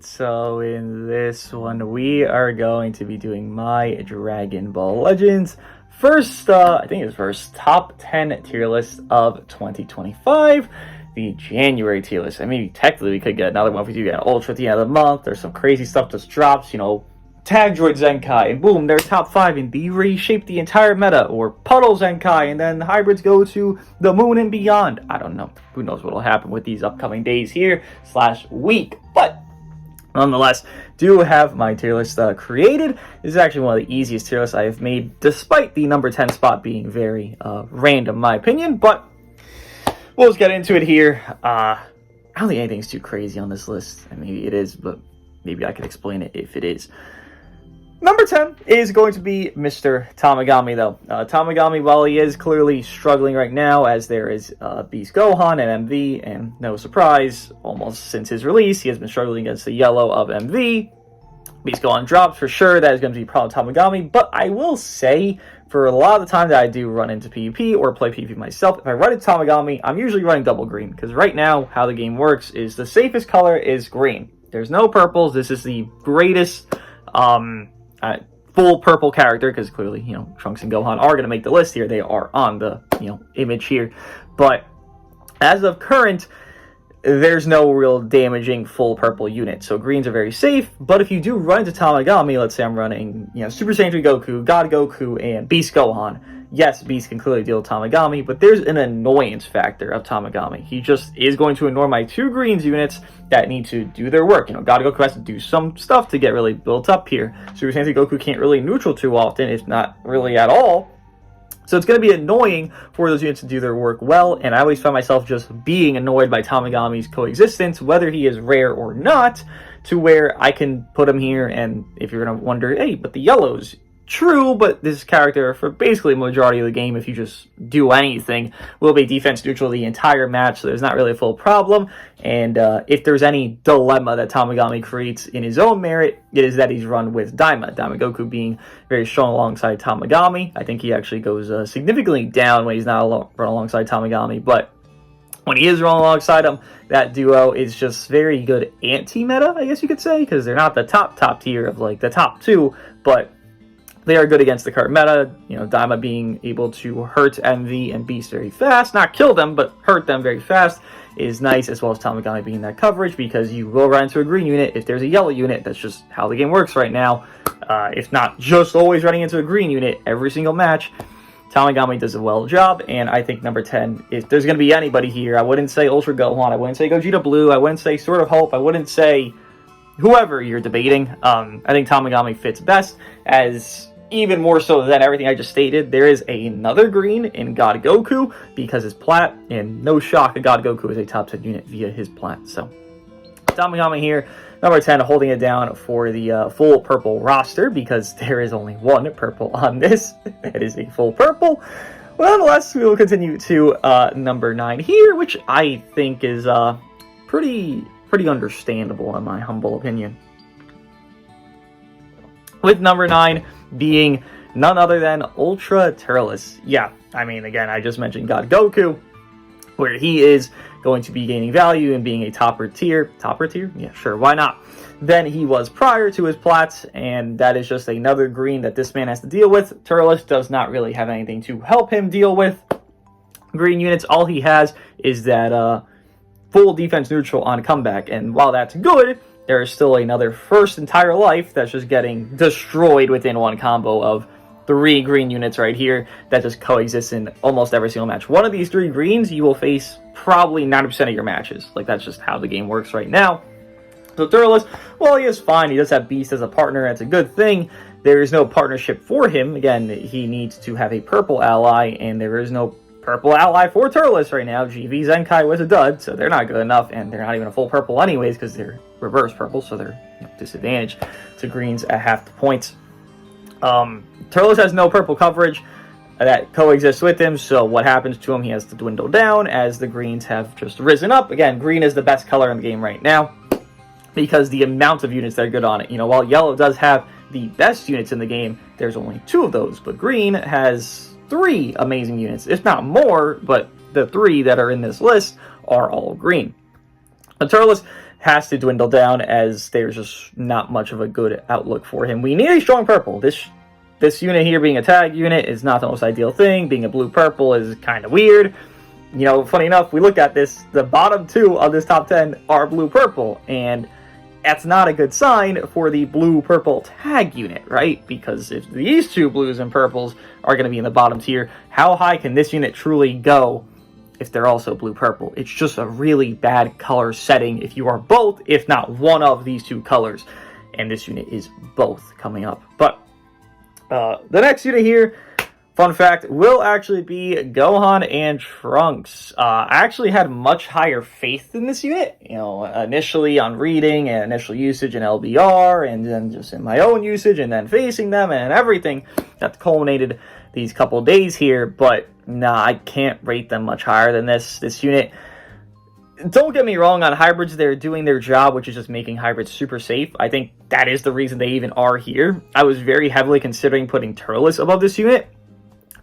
Alright, so in this one we are going to be doing my Dragon Ball Legends I think it's first top 10 tier list of 2025, the January tier list. And maybe technically we could get another one if we do get Ultra at the end of the month. There's some crazy stuff just drops, Tag Droid Zenkai, and boom, they're top 5, and they reshape the entire meta, or Puddle Zenkai, and then hybrids go to the moon and beyond. I don't know. Who knows what will happen with these upcoming days here / week, but nonetheless, do have my tier list created. This is actually one of the easiest tier lists I have made, despite the number 10 spot being very random, in my opinion, but we'll just get into it here. I don't think anything's too crazy on this list, and maybe it is, but maybe I can explain it if it is. Number 10 is going to be Mr. Tamagami, though. Tamagami, while he is clearly struggling right now, as there is Beast Gohan and MV, and no surprise, almost since his release, he has been struggling against the yellow of MV. Beast Gohan drops, for sure, that is going to be problem Tamagami, but I will say, for a lot of the time that I do run into PvP or play PvP myself, if I run into Tamagami, I'm usually running double green, because right now, how the game works is the safest color is green. There's no purples. This is the greatest full purple character, because clearly, Trunks and Gohan are going to make the list here. They are on the, image here. But as of current, there's no real damaging full purple unit. So greens are very safe. But if you do run into Tamagami, let's say I'm running, Super Saiyan 3 Goku, God Goku, and Beast Gohan. Yes, Beast can clearly deal with Tamagami, but there's an annoyance factor of Tamagami. He just is going to ignore my 2 greens units that need to do their work. God Goku has to do some stuff to get really built up here. Super Saiyan 3 Goku can't really neutral too often, if not really at all. So it's going to be annoying for those units to do their work well, and I always find myself just being annoyed by Tamagami's coexistence, whether he is rare or not, to where I can put him here, and if you're going to wonder, hey, but the yellows... True, but this character, for basically the majority of the game, if you just do anything, will be defense neutral the entire match, so there's not really a full problem. And if there's any dilemma that Tamagami creates in his own merit, it is that he's run with Daima Goku being very strong alongside Tamagami. I think he actually goes significantly down when he's not run alongside Tamagami, but when he is run alongside him, that duo is just very good anti-meta, I guess you could say, because they're not the top tier of like the top 2, but they are good against the current meta. Daima being able to hurt MV and Beast very fast, not kill them, but hurt them very fast, is nice, as well as Tamagami being that coverage, because you will run into a green unit if there's a yellow unit. That's just how the game works right now. If not just always running into a green unit every single match, Tamagami does a well job, and I think number 10, if there's going to be anybody here, I wouldn't say Ultra Gohan, I wouldn't say Gogeta Blue, I wouldn't say Sword of Hope, I wouldn't say whoever you're debating. I think Tamagami fits best, as even more so than everything I just stated, there is another green in God Goku because his plat, and no shock that God Goku is a top 10 unit via his plat. So Tamagami here, number 10, holding it down for the full purple roster, because there is only one purple on this. It is a full purple. Well, nonetheless, we will continue to number 9 here, which I think is pretty understandable in my humble opinion. With number 9 being none other than Ultra Turles. Yeah, I mean, again, I just mentioned God Goku, where he is going to be gaining value and being a topper tier? Yeah, sure, why not? Than he was prior to his plats, and that is just another green that this man has to deal with. Turles does not really have anything to help him deal with green units. All he has is that full defense neutral on comeback, and while that's good, there is still another first entire life that's just getting destroyed within one combo of 3 green units right here that just coexist in almost every single match. One of these 3 greens you will face probably 90% of your matches. Like, that's just how the game works right now. So Turles, well, he is fine. He does have Beast as a partner. That's a good thing. There is no partnership for him. Again, he needs to have a purple ally, and there is no purple ally for Turles right now. GV Zenkai was a dud, so they're not good enough, and they're not even a full purple anyways, because they're reverse purple, so they're disadvantaged to greens at half the points. Turles has no purple coverage that coexists with him, so what happens to him, he has to dwindle down as the greens have just risen up. Again, green is the best color in the game right now, because the amount of units that are good on it. While yellow does have the best units in the game, there's only 2 of those, but green has 3 amazing units, if not more, but the 3 that are in this list are all green. Turles has to dwindle down as there's just not much of a good outlook for him. We need a strong purple. This unit here being a tag unit is not the most ideal thing. Being a blue-purple is kind of weird. You know, funny enough, we look at this, the bottom two of this top 10 are blue-purple, and that's not a good sign for the blue-purple tag unit, right? Because if these two blues and purples are going to be in the bottom tier, how high can this unit truly go if they're also blue-purple? It's just a really bad color setting if you are both, if not one of these two colors. And this unit is both coming up. But the next unit here, fun fact, will actually be Gohan and Trunks. I actually had much higher faith in this unit, you know, initially on reading and initial usage in LBR, and then just in my own usage, and then facing them and everything that culminated these couple days here. But nah, I can't rate them much higher than this unit. Don't get me wrong, on hybrids, they're doing their job, which is just making hybrids super safe. I think that is the reason they even are here. I was very heavily considering putting Turles above this unit.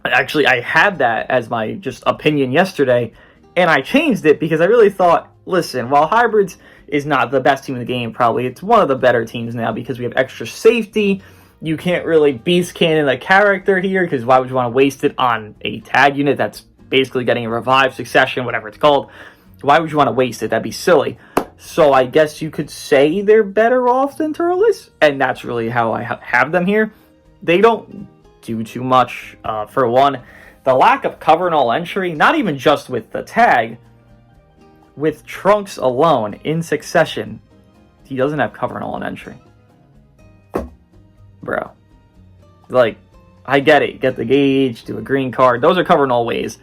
Actually, I had that as my just opinion yesterday, and I changed it because I really thought, listen, while hybrids is not the best team in the game, probably, it's one of the better teams now because we have extra safety. You can't really beast cannon a character here because why would you want to waste it on a tag unit that's basically getting a revive, succession, whatever it's called? Why would you want to waste it? That'd be silly. So I guess you could say they're better off than Turles, and that's really how I have them here. They don't do too much. For one, the lack of cover in all entry, not even just with the tag, with Trunks alone in succession, he doesn't have cover in all entry. Bro. Like, I get it. Get the gauge, do a green card. Those are covered in all ways.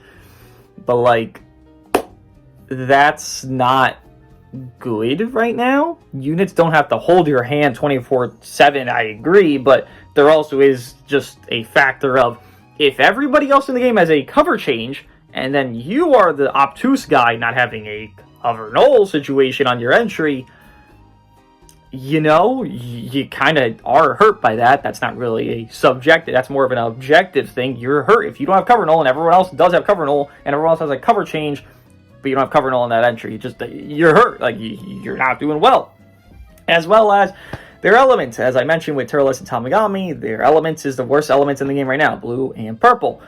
But, like, that's not good right now. Units don't have to hold your hand 24/7, I agree, but there also is just a factor of if everybody else in the game has a cover change, and then you are the obtuse guy not having a cover null situation on your entry, you know, you kind of are hurt by that. That's not really a subjective, that's more of an objective thing. You're hurt if you don't have cover null and everyone else does have cover null and everyone else has a cover change, but you don't have cover null in that entry. You're hurt. Like, you're not doing well. As well as their elements, as I mentioned with Turles and Tamagami, their elements is the worst elements in the game right now, blue and purple.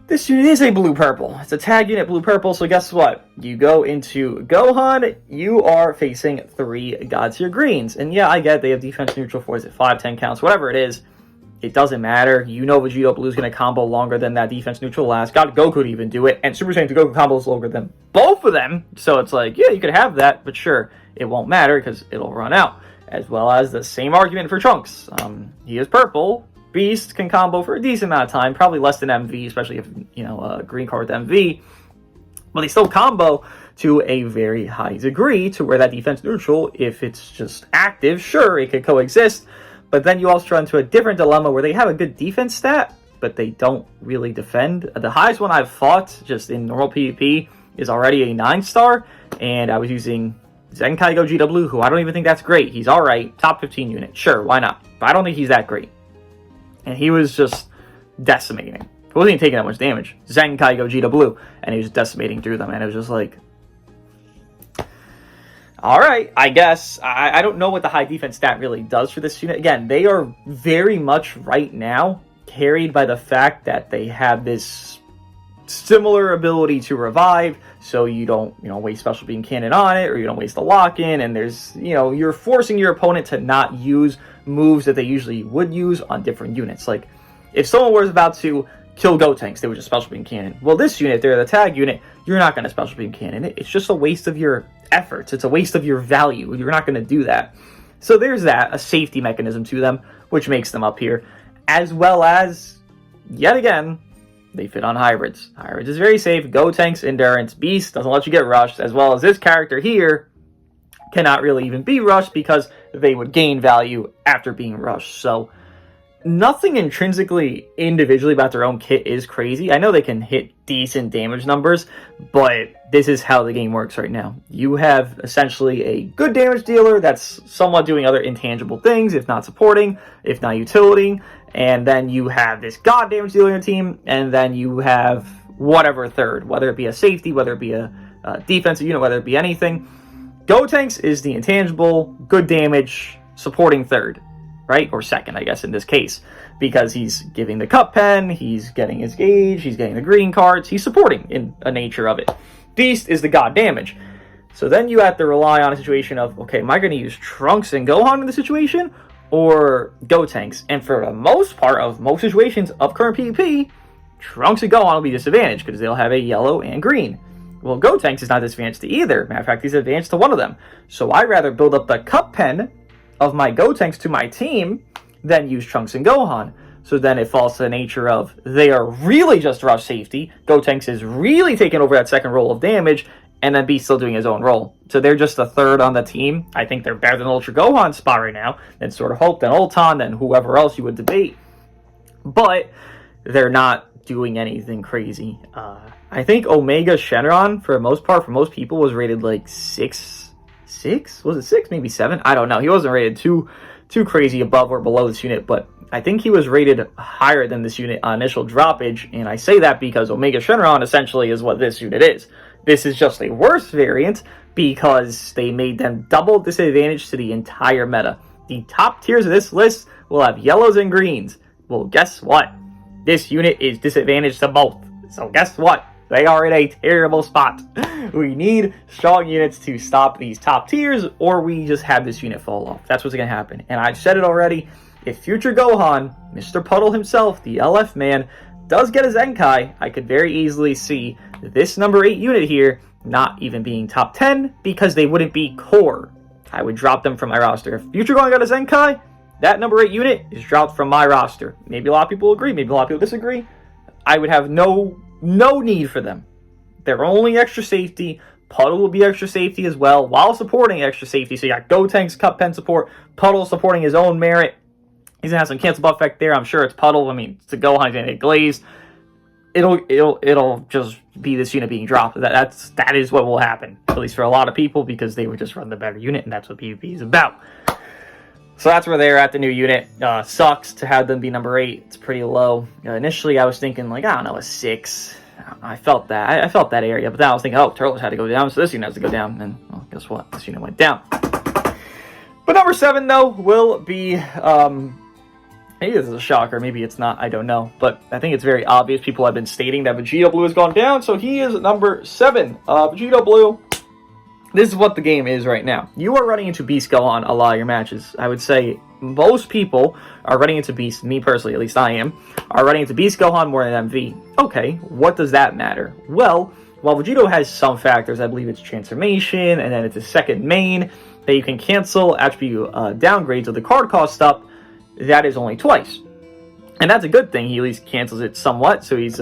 This unit is a blue-purple. It's a tag unit blue-purple, so guess what? You go into Gohan, you are facing 3 God tier greens. And yeah, I get it, they have defense neutral for, is it 5, 10 counts, whatever it is. It doesn't matter. You know Vegito Blue is going to combo longer than that defense neutral lasts. God Goku could even do it. And Super Saiyan 2 Goku combo is longer than both of them. So it's like, yeah, you could have that. But sure, it won't matter because it'll run out. As well as the same argument for Trunks. He is purple. Beast can combo for a decent amount of time. Probably less than MV, especially if, you know, green card with MV. But they still combo to a very high degree to where that defense neutral, if it's just active, sure, it could coexist. But then you also run into a different dilemma where they have a good defense stat, but they don't really defend. The highest one I've fought just in normal PvP is already a 9-star, and I was using Zenkai GW, who I don't even think that's great. He's alright, top 15 unit, sure, why not? But I don't think he's that great. And he was just decimating. He wasn't even taking that much damage. Zenkai GW, and he was decimating through them, and it was just like, alright, I guess. I don't know what the high defense stat really does for this unit. Again, they are very much right now carried by the fact that they have this similar ability to revive, so you don't, you know, waste special beam cannon on it, or you don't waste the lock-in, and there's, you know, you're forcing your opponent to not use moves that they usually would use on different units. Like, if someone was about to kill Gotenks, they would just special beam cannon. Well, this unit, they're the tag unit, you're not going to special beam cannon it. It's just a waste of your efforts. It's a waste of your value. You're not going to do that. So there's that, a safety mechanism to them, which makes them up here. As well as, yet again, they fit on hybrids. Hybrids is very safe. Gotenks, Endurance, Beast doesn't let you get rushed, as well as this character here cannot really even be rushed because they would gain value after being rushed. So nothing intrinsically individually about their own kit is crazy. I know they can hit decent damage numbers, but this is how the game works right now. You have essentially a good damage dealer that's somewhat doing other intangible things, if not supporting, if not utility, and then you have this god damage dealer in your team, and then you have whatever third, whether it be a safety, whether it be a defensive unit, whether it be anything. Gotenks is the intangible, good damage, supporting third, right? Or second, I guess, in this case. Because he's giving the cup pen, he's getting his gauge, he's getting the green cards, he's supporting in a nature of it. Beast is the god damage. So then you have to rely on a situation of, okay, am I going to use Trunks and Gohan in the situation? Or Gotenks? And for the most part of most situations of current PvP, Trunks and Gohan will be disadvantaged because they'll have a yellow and green. Well, Gotenks is not disadvantaged to either. Matter of fact, he's advanced to one of them. So I'd rather build up the cup pen of my Gotenks to my team than use Trunks and Gohan. So then it falls to the nature of they are really just rush safety. Gotenks is really taking over that second role of damage, and then Beast still doing his own role. So they're just a third on the team. I think they're better than Ultra Gohan's spot right now, then Sword of Hope, then Ulton, then whoever else you would debate. But they're not doing anything crazy. I think Omega Shenron, for the most part, for most people, was rated like 6? Was it 6? Maybe 7? I don't know. He wasn't rated too crazy above or below this unit, but I think he was rated higher than this unit on initial droppage, and I say that because Omega Shenron essentially is what this unit is. This is just a worse variant because they made them double disadvantage to the entire meta. The top tiers of this list will have yellows and greens. Well, guess what? This unit is disadvantaged to both. So guess what? They are in a terrible spot. We need strong units to stop these top tiers, or we just have this unit fall off. That's what's going to happen. And I've said it already. If future Gohan, Mr. Puddle himself, the LF man, does get a Zenkai, I could very easily see this number 8 unit here not even being top 10 because they wouldn't be core. I would drop them from my roster. If future Gohan got a Zenkai, that number 8 unit is dropped from my roster. Maybe a lot of people agree, maybe a lot of people disagree. I would have no need for them. They're only extra safety. Puddle will be extra safety as well, while supporting extra safety. So you got Gotenks, Cup Pen support, Puddle supporting his own merit. He's gonna have some cancel buff effect there. I'm sure it's Puddle. I mean, it's a Gohan, he's gonna get glazed. It'll just be this unit being dropped. That is what will happen, at least for a lot of people, because they would just run the better unit, and that's what PvP is about. So that's where they're at, the new unit. Sucks to have them be number 8. It's pretty low. Initially, I was thinking, like, I don't know, a 6. I felt that. I felt that area. But then I was thinking, oh, Turtles had to go down, so this unit has to go down. And, well, guess what? This unit went down. But number 7, though, will be... maybe this is a shocker. Maybe it's not. I don't know. But I think it's very obvious. People have been stating that Vegito Blue has gone down. So he is number 7. Vegito Blue... This is what the game is right now. You are running into Beast Gohan a lot of your matches. I would say most people are running into Beast, me personally, at least I am, are running into Beast Gohan more than MV. Okay, what does that matter? Well, while Vegito has some factors, I believe it's transformation, and then it's a second main that you can cancel after you downgrade to the card cost up, that is only twice. And that's a good thing. He at least cancels it somewhat, so he's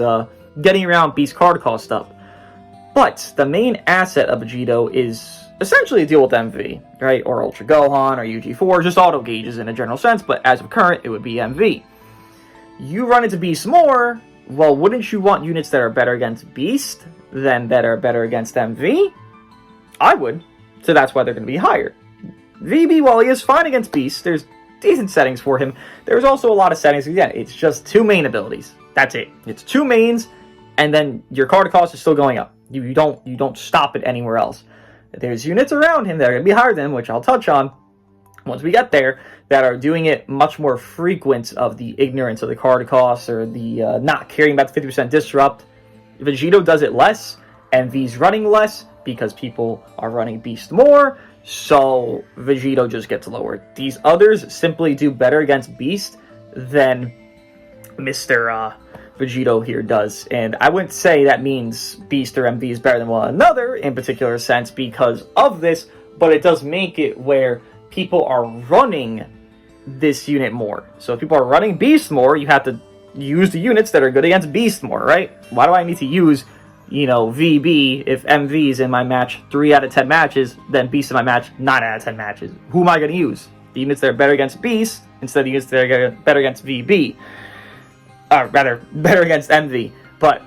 getting around Beast card cost up. But the main asset of Vegito is essentially a deal with MV, right? Or Ultra Gohan, or UG4, just auto gauges in a general sense, but as of current, it would be MV. You run into Beast more, well, wouldn't you want units that are better against Beast than that are better against MV? I would, so that's why they're going to be higher. VB, while he is fine against Beast, there's decent settings for him. There's also a lot of settings. Again, it's just 2 main abilities. That's it. It's 2 mains, and then your card cost is still going up. You don't stop it anywhere else. There's units around him that are going to be higher than him, which I'll touch on once we get there, that are doing it much more frequent of the ignorance of the card costs or the not caring about the 50% disrupt. Vegito does it less, and V's running less because people are running Beast more, so Vegito just gets lowered. These others simply do better against Beast than Mr. Vegito here does, and I wouldn't say that means Beast or MV is better than one another in particular sense because of this, but it does make it where people are running this unit more. So if people are running Beast more, you have to use the units that are good against Beast more, right? Why do I need to use, VB if MV is in my match 3 out of 10 matches, then Beast in my match 9 out of 10 matches? Who am I going to use? The units that are better against Beast instead of the units that are better against VB. Rather, better against MV. But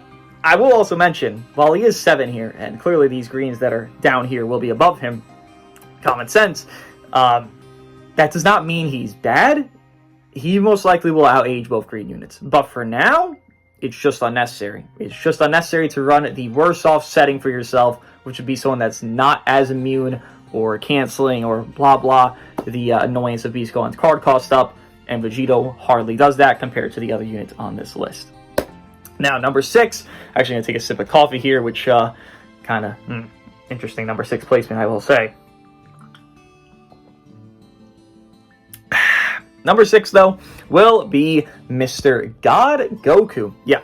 I will also mention, while he is 7 here, and clearly these greens that are down here will be above him, common sense, that does not mean he's bad. He most likely will outage both green units. But for now, it's just unnecessary. It's just unnecessary to run the worse off setting for yourself, which would be someone that's not as immune or canceling or blah blah the annoyance of Beast Gohan's card cost up, and Vegito hardly does that compared to the other units on this list. Now, number 6, actually going to take a sip of coffee here, which kind of interesting number 6 placement, I will say. Number 6, though, will be Mr. God Goku. Yeah,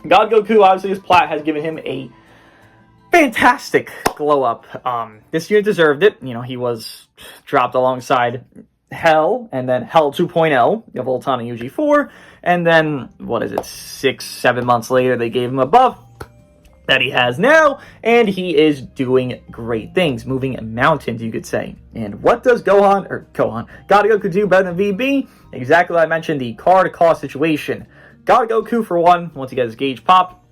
God Goku, obviously, his plat has given him a fantastic glow up. This unit deserved it. You know, he was dropped alongside Hell, and then Hell 2.0 of Ultron and UG4, and then, 6-7 months later, they gave him a buff that he has now, and he is doing great things, moving mountains, you could say. And what does God Goku do better than VB? Exactly what I mentioned, the card cost situation. God Goku, for one, once he gets his gauge popped,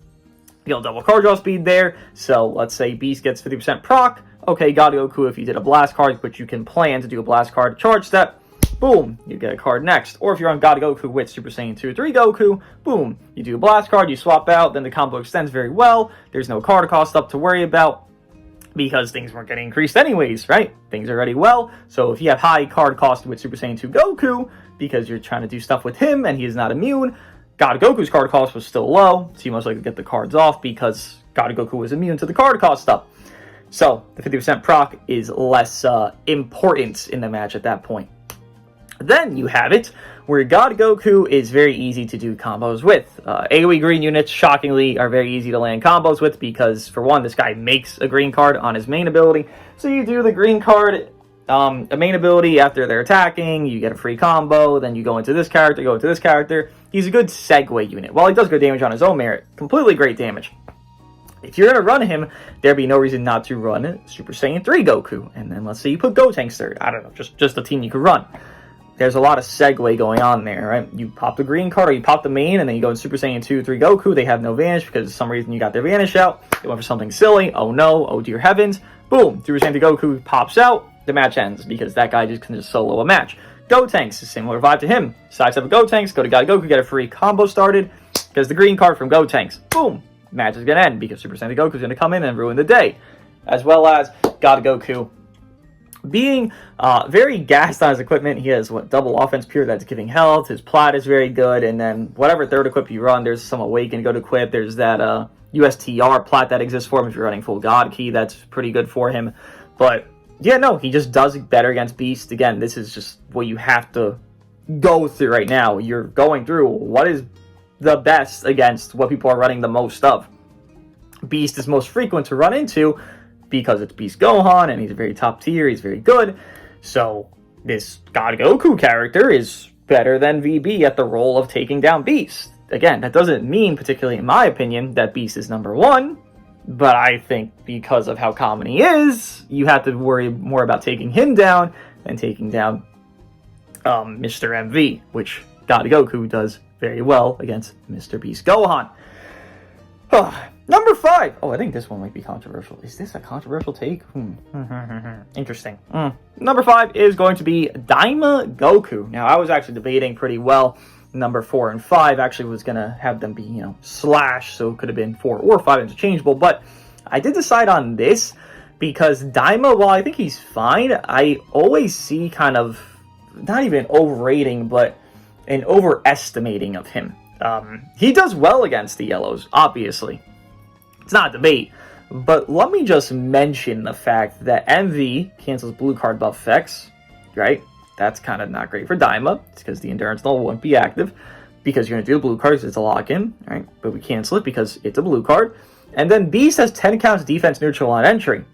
he'll double card draw speed there. So let's say Beast gets 50% proc. Okay, God Goku, if you did a blast card, which you can plan to do a blast card charge step, boom, you get a card next. Or if you're on God Goku with Super Saiyan 2 or 3 Goku, boom, you do a blast card, you swap out, then the combo extends very well. There's no card cost up to worry about because things weren't getting increased anyways, right? Things are already well. So if you have high card cost with Super Saiyan 2 Goku, because you're trying to do stuff with him and he is not immune, God Goku's card cost was still low, so you most likely get the cards off because God Goku was immune to the card cost stuff. So the 50% proc is less important in the match at that point. Then you have it where God Goku is very easy to do combos with. AoE green units, shockingly, are very easy to land combos with because, for one, this guy makes a green card on his main ability. So you do the green card, a main ability after they're attacking, you get a free combo, then you go into this character, go into this character. He's a good segue unit. While he does good damage on his own merit, completely great damage. If you're going to run him, there'd be no reason not to run Super Saiyan 3 Goku. And then let's say you put Gotenks third. I don't know, just a team you could run. There's a lot of segue going on there, right? You pop the green card or you pop the main and then you go in Super Saiyan 2, 3 Goku. They have no vanish because for some reason you got their vanish out. They went for something silly. Oh no, oh dear heavens. Boom, Super Saiyan 2 Goku pops out. The match ends because that guy can just solo a match. Gotenks, similar vibe to him. Sidestep of Gotenks, go to God Goku, get a free combo started because the green card from Gotenks. Boom. Match is going to end because Super Saiyan Goku is going to come in and ruin the day. As well as God Goku being very gassed on his equipment. He has, double offense pure that's giving health. His plat is very good. And then whatever third equip you run, there's some Awaken Go to equip. There's that USTR plat that exists for him if you're running full God Key. That's pretty good for him. But yeah, no, he just does better against Beast. Again, this is just what you have to go through right now. You're going through what is the best against what people are running the most of. Beast is most frequent to run into because it's Beast Gohan and he's a very top tier, he's very good. So this God Goku character is better than VB at the role of taking down Beast. Again, that doesn't mean, particularly in my opinion, that Beast is number one, but I think because of how common he is, you have to worry more about taking him down than taking down Mr. MV, which God Goku does very well against Mr. Beast Gohan. Number 5. Oh, I think this one might be controversial. Is this a controversial take? Interesting. Number 5 is going to be Daima Goku. Now, I was actually debating pretty well. Number 4 and 5 actually was going to have them be, slash, so it could have been 4 or 5 interchangeable. But I did decide on this because Daima, while I think he's fine, I always see kind of, not even overrating, but an overestimating of him. He does well against the yellows, obviously. It's not a debate. But let me just mention the fact that MV cancels blue card buff effects, right? That's kind of not great for Daima. It's because the Endurance Null won't be active because you're going to do the blue cards. It's a lock-in, right? But we cancel it because it's a blue card. And then Beast has 10 counts defense neutral on entry.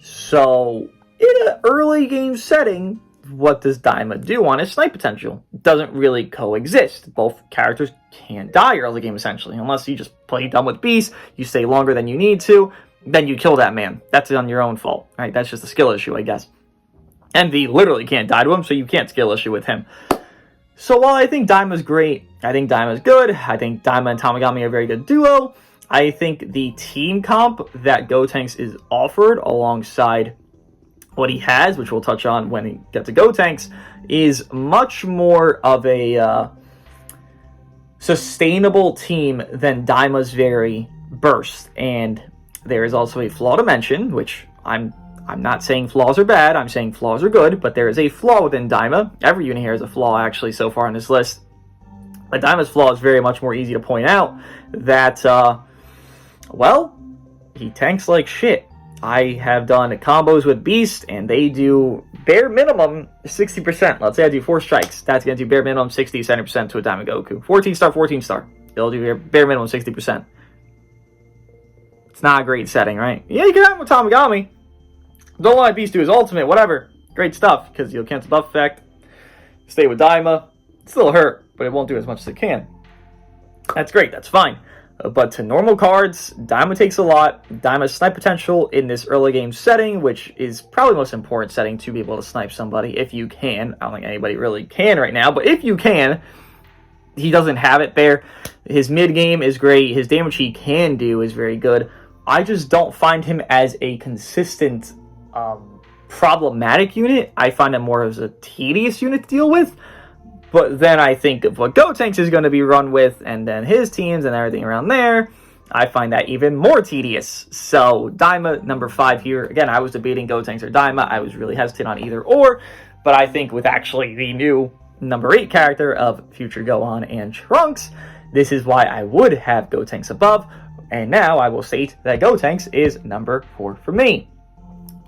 So, in an early game setting, what does Daima do on his snipe potential? It doesn't really coexist. Both characters can't die early game, essentially. Unless you just play dumb with Beast, you stay longer than you need to, then you kill that man. That's on your own fault, right? That's just a skill issue, I guess. MV literally can't die to him, so you can't skill issue with him. So while I think Daima's great, I think Daima's good, I think Daima and Tamagami are a very good duo, I think the team comp that Gotenks is offered alongside what he has, which we'll touch on when he gets to Gotenks, is much more of a sustainable team than Daima's very burst. And there is also a flaw to mention, which I'm I'm not saying flaws are bad, I'm saying flaws are good, but there is a flaw within Daima. Every unit here has a flaw, actually, so far on this list. But Daima's flaw is very much more easy to point out that, well, he tanks like shit. I have done combos with Beast, and they do bare minimum 60%. Let's say I do 4 strikes. That's going to do bare minimum 60, 70% to a Daima Goku. 14-star, 14-star. It'll do bare minimum 60%. It's not a great setting, right? Yeah, you can have him with Tamagami. Don't let Beast do his ultimate, whatever. Great stuff, because you'll cancel buff effect. Stay with Daima. It still hurt, but it won't do as much as it can. That's great, that's fine. But to normal cards, Daima takes a lot. Daima's snipe potential in this early game setting, which is probably the most important setting to be able to snipe somebody if you can. I don't think anybody really can right now, but if you can, he doesn't have it there. His mid game is great. His damage he can do is very good. I just don't find him as a consistent, problematic unit. I find him more as a tedious unit to deal with. But then I think of what Gotenks is going to be run with, and then his teams and everything around there. I find that even more tedious. So Daima, number 5 here. Again, I was debating Gotenks or Daima. I was really hesitant on either or. But I think with actually the new number 8 character of Future Gohan and Trunks, this is why I would have Gotenks above. And now I will state that Gotenks is number 4 for me.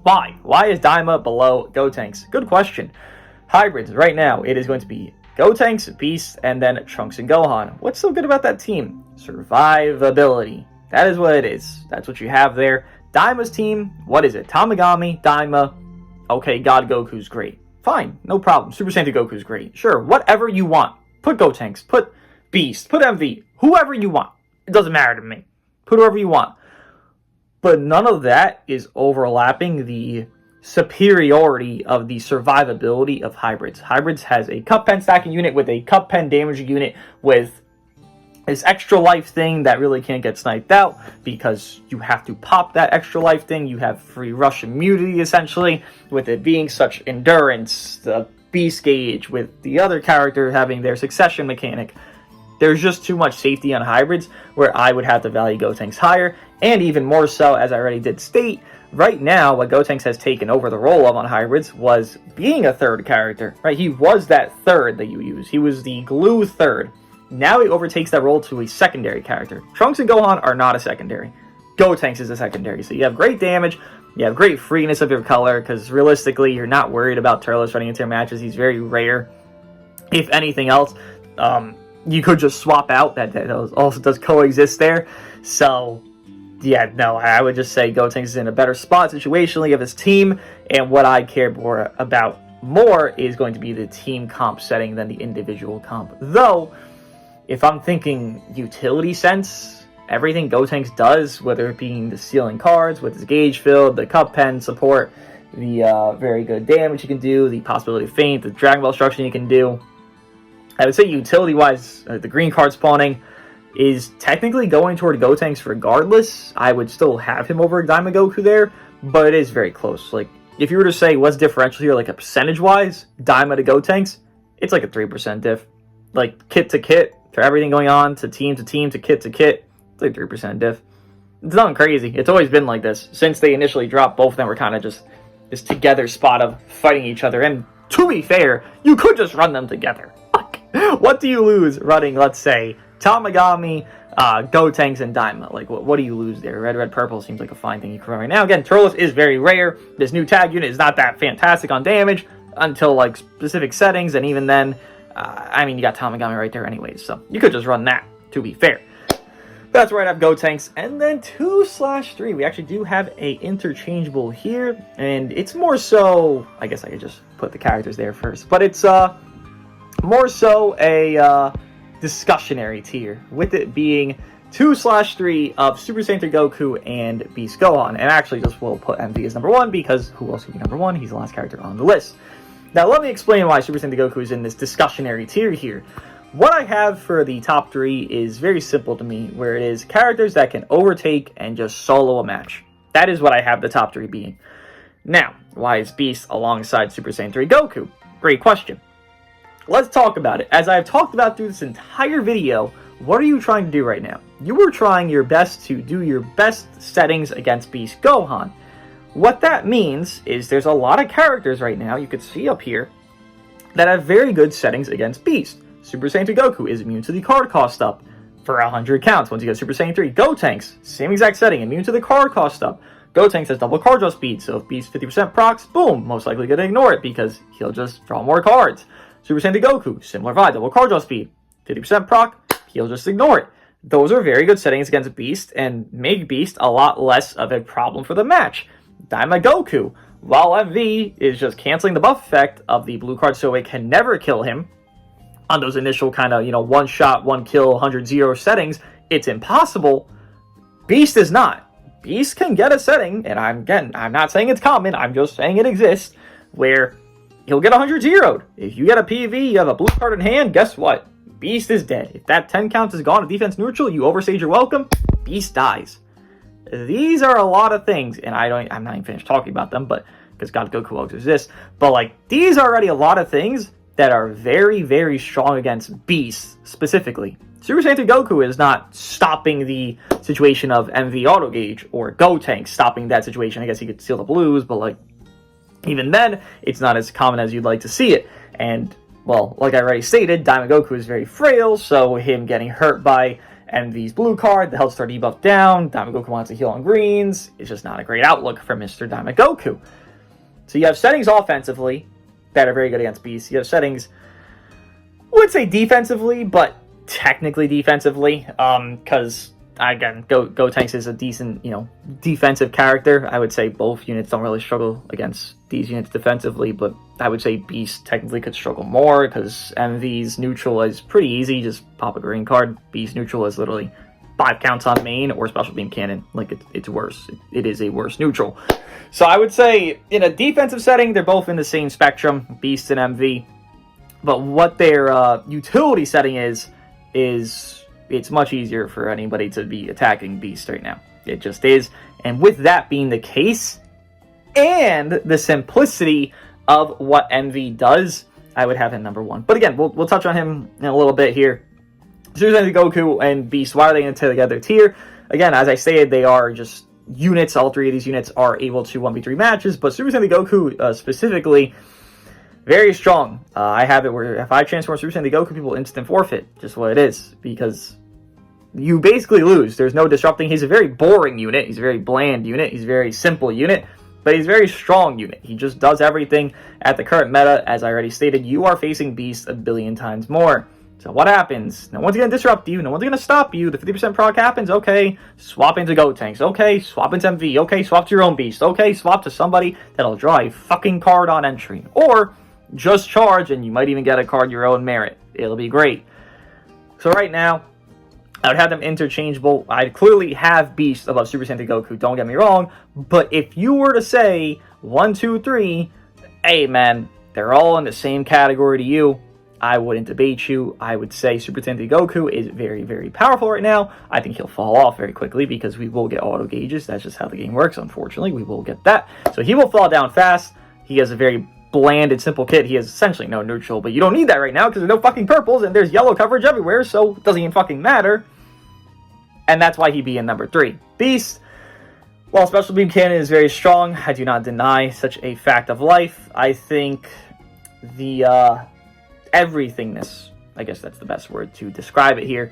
Why? Why is Daima below Gotenks? Good question. Hybrids, right now, it is going to be Gotenks, Beast, and then Trunks and Gohan. What's so good about that team? Survivability. That is what it is. That's what you have there. Daima's team, what is it? Tamagami, Daima. Okay, God Goku's great. Fine, no problem. Super Saiyan Goku's great. Sure, whatever you want. Put Gotenks, put Beast, put MV, whoever you want. It doesn't matter to me. Put whoever you want. But none of that is overlapping the superiority of the survivability of Hybrids. Hybrids has a cup pen stacking unit with a cup pen damaging unit with this extra life thing that really can't get sniped out because you have to pop that extra life thing. You have free rush immunity essentially with it being such endurance, the beast gauge with the other character having their succession mechanic. There's just too much safety on Hybrids where I would have to value Gotenks higher, and even more so, as I already did state, right now what Gotenks has taken over the role of on Hybrids was being a third character, right? He was that third that you use. He was the glue third. Now he overtakes that role to a secondary character. Trunks and Gohan are not a secondary. Gotenks is a secondary. So you have great damage, you have great freeness of your color, because realistically you're not worried about Turles running into your matches. He's very rare. If anything else, you could just swap out. That also does coexist there. So yeah, no, I would just say Gotenks is in a better spot situationally of his team, and what I care more about is going to be the team comp setting than the individual comp. Though, if I'm thinking utility sense, everything Gotenks does, whether it being the stealing cards with his gauge field, the cup pen support, the very good damage you can do, the possibility of feint, the Dragon Ball instruction you can do, I would say utility-wise, the green card spawning is technically going toward Gotenks regardless. I would still have him over Daima Goku there, but it is very close. Like, if you were to say what's differential here, like a percentage-wise, Daima to Gotenks, it's like a 3% diff. Like, kit to kit, for everything going on, to team to team, to kit, it's like 3% diff. It's nothing crazy. It's always been like this. Since they initially dropped, both of them were kind of just this together spot of fighting each other. And to be fair, you could just run them together. What do you lose running, let's say, Tamagami, Gotenks, and Daima? Like, what do you lose there? Red, purple seems like a fine thing you can run right now. Again, Turles is very rare. This new tag unit is not that fantastic on damage until, like, specific settings, and even then, I mean, you got Tamagami right there anyways, so you could just run that, to be fair. That's where I'd have Gotenks. And then 2/3, we actually do have a interchangeable here, and it's more so, I guess I could just put the characters there first, but it's, more so a discussionary tier, with it being 2/3 of Super Saiyan 3 Goku and Beast Gohan. And actually just will put MV as number 1 because who else would be number 1? He's the last character on the list. Now let me explain why Super Saiyan 3 Goku is in this discussionary tier here. What I have for the top 3 is very simple to me, where it is characters that can overtake and just solo a match. That is what I have the top 3 being. Now, why is Beast alongside Super Saiyan 3 Goku? Great question. Let's talk about it. As I've talked about through this entire video, what are you trying to do right now? You were trying your best to do your best settings against Beast Gohan. What that means is there's a lot of characters right now, you could see up here, that have very good settings against Beast. Super Saiyan 3 Goku is immune to the card cost up for 100 counts. Once you get Super Saiyan 3, Gotenks, same exact setting, immune to the card cost up. Gotenks has double card draw speed, so if Beast 50% procs, boom, most likely gonna ignore it because he'll just draw more cards. Super Saiyan 3 Goku, similar vibe, double card draw speed, 50% proc, he'll just ignore it. Those are very good settings against Beast and make Beast a lot less of a problem for the match. Daima Goku, while MV is just canceling the buff effect of the blue card so it can never kill him on those initial kind of, one shot, one kill, 100-0 settings, it's impossible. Beast is not. Beast can get a setting, and I'm not saying it's common, I'm just saying it exists, where he'll get 100-0'd. If you get a PV, you have a blue card in hand, guess what? Beast is dead. If that 10 counts is gone, a defense neutral, you overstage your welcome, Beast dies. These are a lot of things, and I'm not even finished talking about them, but because God Goku always exists, but these are already a lot of things that are very, very strong against Beast specifically. Super Saiyan 3 Goku is not stopping the situation of MV Auto Gauge or Gotenks stopping that situation. I guess he could steal the blues, but even then, it's not as common as you'd like to see it. And, well, like I already stated, Daima Goku is very frail, so him getting hurt by MV's blue card, the health star debuff down, Daima Goku wants to heal on greens, it's just not a great outlook for Mr. Daima Goku. So you have settings offensively that are very good against Beast. You have settings, I would say defensively, but technically defensively, because again, Gotenks is a decent, defensive character. I would say both units don't really struggle against these units defensively, but I would say Beast technically could struggle more because MV's neutral is pretty easy. Just pop a green card. Beast neutral is literally 5 counts on main or special beam cannon. It's worse. It is a worse neutral. So I would say in a defensive setting, they're both in the same spectrum, Beast and MV. But what their utility setting is it's much easier for anybody to be attacking Beast right now. It just is. And with that being the case, and the simplicity of what MV does, I would have him number 1. But again, we'll touch on him in a little bit here. Super Saiyan Goku and Beast, why are they in together tier? Again, as I stated, they are just units. All 3 of these units are able to 1v3 matches, but Super Saiyan Goku specifically, very strong. I have it where if I transform Super Saiyan Goku, people instant forfeit. Just what it is. Because you basically lose. There's no disrupting. He's a very boring unit. He's a very bland unit. He's a very simple unit. But he's a very strong unit. He just does everything at the current meta. As I already stated, you are facing Beast a billion times more. So what happens? No one's going to disrupt you. No one's going to stop you. The 50% proc happens. Okay, swap into Gotenks. Okay, swap into MV. Okay, swap to your own Beast. Okay, swap to somebody that'll draw a fucking card on entry. Or just charge and you might even get a card your own merit. It'll be great. So right now, I would have them interchangeable. I'd clearly have Beast above Super Saiyan Goku, don't get me wrong. But if you were to say 1, 2, 3, hey man, they're all in the same category to you, I wouldn't debate you. I would say Super Saiyan Goku is very, very powerful right now. I think he'll fall off very quickly because we will get auto gauges. That's just how the game works, unfortunately. We will get that. So he will fall down fast. He has a very bland and simple kit. He has essentially no neutral, but you don't need that right now because there's no fucking purples and there's yellow coverage everywhere, so it doesn't even fucking matter. And that's why he'd be in number 3. Beast, while Special Beam Cannon is very strong, I do not deny such a fact of life. I think the everythingness, I guess that's the best word to describe it here,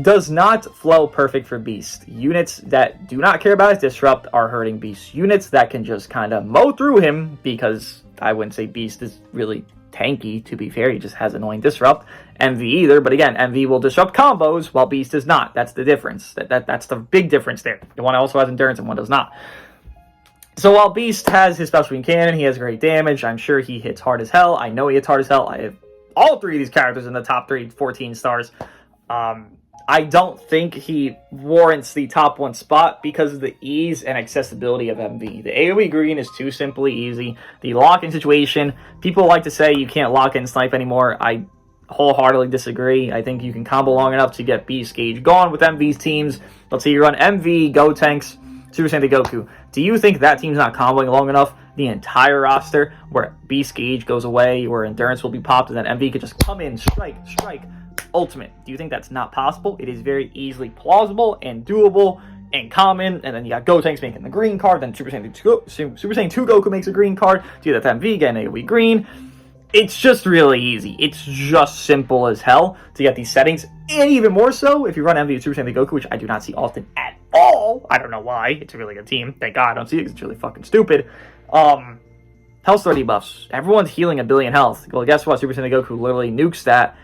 does not flow perfect for Beast. Units that do not care about his disrupt are hurting Beast. Units that can just kind of mow through him, because I wouldn't say Beast is really tanky, to be fair. He just has annoying disrupt. MV either, but again, MV will disrupt combos while Beast does not. That's the difference. That's the big difference there. The one also has endurance and one does not. So while Beast has his Special Beam Cannon, he has great damage. I'm sure he hits hard as hell. I know he hits hard as hell. I have all 3 of these characters in the top 14 stars. I don't think he warrants the top 1 spot because of the ease and accessibility of MV. The AoE green is too simply easy. The lock-in situation, people like to say you can't lock in snipe anymore. I wholeheartedly disagree. I think you can combo long enough to get Beast Gauge gone with MV's teams. Let's say you run MV, Gotenks, Super Saiyan Goku. Do you think that team's not comboing long enough? The entire roster where Beast Gauge goes away, where Endurance will be popped, and then MV could just come in, strike, ultimate. Do you think that's not possible? It is very easily plausible and doable. and common, and then you got Gotenks making the green card, then Super Saiyan 2 Goku makes a green card, do that to MV, get an AoE green. It's just really easy. It's just simple as hell to get these settings, and even more so if you run MV with Super Saiyan Goku, which I do not see often at all. I don't know why. It's a really good team. Thank God I don't see it because it's really fucking stupid. Health star debuffs. Everyone's healing a billion health. Well, guess what? Super Saiyan Goku literally nukes that.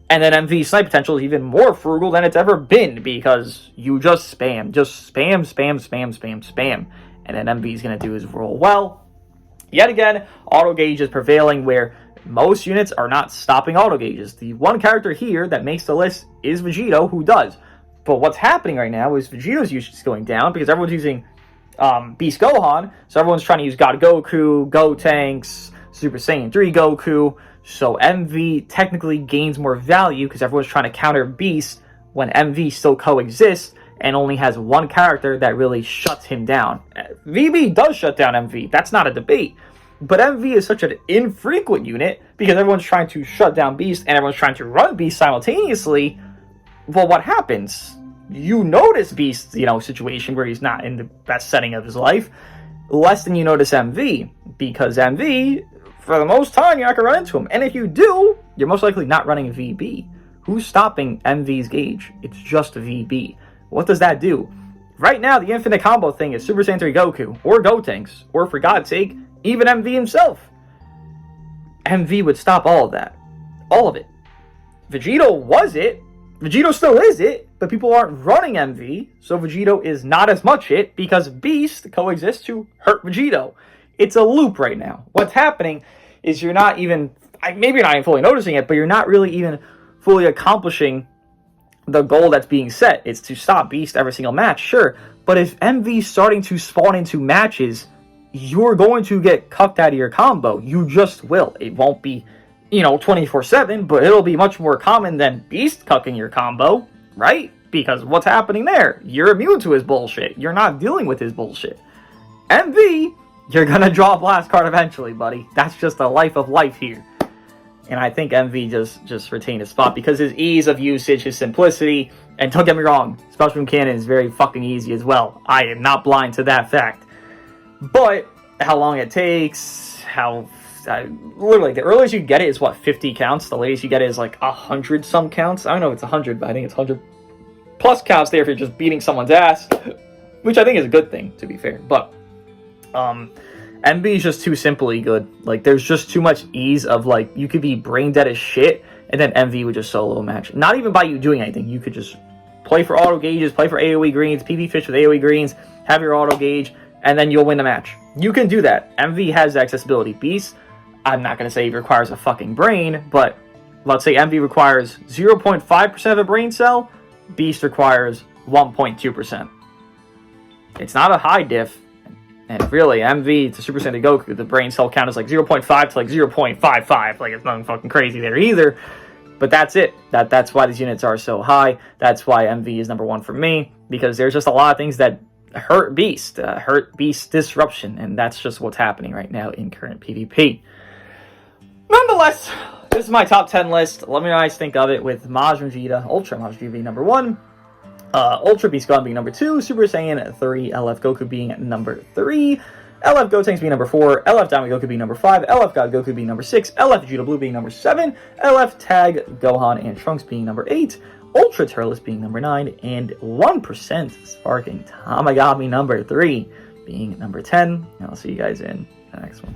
And then MV's snipe potential is even more frugal than it's ever been because you just spam. Just spam, spam, spam, spam, spam. And then MV's going to do his roll well. Yet again, auto gauge is prevailing where most units are not stopping auto gauges. The one character here that makes the list is Vegito, who does. But what's happening right now is Vegito's usage is going down because everyone's using Beast Gohan, so everyone's trying to use God Goku, Gotenks, Super Saiyan 3 Goku, so MV technically gains more value because everyone's trying to counter Beast when MV still coexists and only has one character that really shuts him down. VB does shut down MV, that's not a debate, but MV is such an infrequent unit because everyone's trying to shut down Beast and everyone's trying to run Beast simultaneously. Well, what happens? You notice Beast's, situation where he's not in the best setting of his life less than you notice MV, because MV, for the most time, you're not going to run into him. And if you do, you're most likely not running VB. Who's stopping MV's gauge? It's just VB. What does that do? Right now, the infinite combo thing is Super Saiyan 3 Goku, or Gotenks, or for God's sake, even MV himself. MV would stop all of that. All of it. Vegito was it. Vegito still is it, but people aren't running MV, so Vegito is not as much it because Beast coexists to hurt Vegito. It's a loop right now. What's happening is you're not even, maybe you're not even fully noticing it, but you're not really even fully accomplishing the goal that's being set. It's to stop Beast every single match, sure, but if MV's starting to spawn into matches, you're going to get cucked out of your combo. You just will. It won't be 24/7, but it'll be much more common than Beast cucking your combo, right? Because what's happening there? You're immune to his bullshit. You're not dealing with his bullshit. MV, you're gonna draw a blast card eventually, buddy. That's just the life of life here. And I think MV just retained his spot because his ease of usage, his simplicity, and don't get me wrong, Special Beam Cannon is very fucking easy as well. I am not blind to that fact. But how long it takes, literally, the earliest you get it is, 50 counts? The latest you get it is, 100 some counts? I don't know if it's 100, but I think it's 100 plus counts there if you're just beating someone's ass, which I think is a good thing, to be fair. But, MB is just too simply good. There's just too much ease of, you could be brain dead as shit, and then MV would just solo a match. Not even by you doing anything. You could just play for auto gauges, play for AoE greens, PV fish with AoE greens, have your auto gauge, and then you'll win the match. You can do that. MV has the accessibility. Beast, I'm not going to say it requires a fucking brain, but let's say MV requires 0.5% of a brain cell, Beast requires 1.2%. It's not a high diff, and really, MV to Super Saiyan Goku, the brain cell count is 0.5 to 0.55. It's nothing fucking crazy there either, but that's it. That's why these units are so high. That's why MV is number one for me, because there's just a lot of things that hurt Beast disruption, and that's just what's happening right now in current PvP. Nonetheless, this is my top 10 list. Let me know how you think of it, with Majin Vegeta, Ultra Majin Vegeta being number 1, Ultra Beast Gohan being number 2, Super Saiyan 3 LF Goku being number 3, LF Gotenks being number 4, LF Diamond Goku being number 5, LF God Goku being number 6, LF Vegeta Blue being number 7, LF Tag Gohan and Trunks being number 8, Ultra Turles being number 9, and 1% Sparking Tamagami number 3 being number 10. And I'll see you guys in the next one.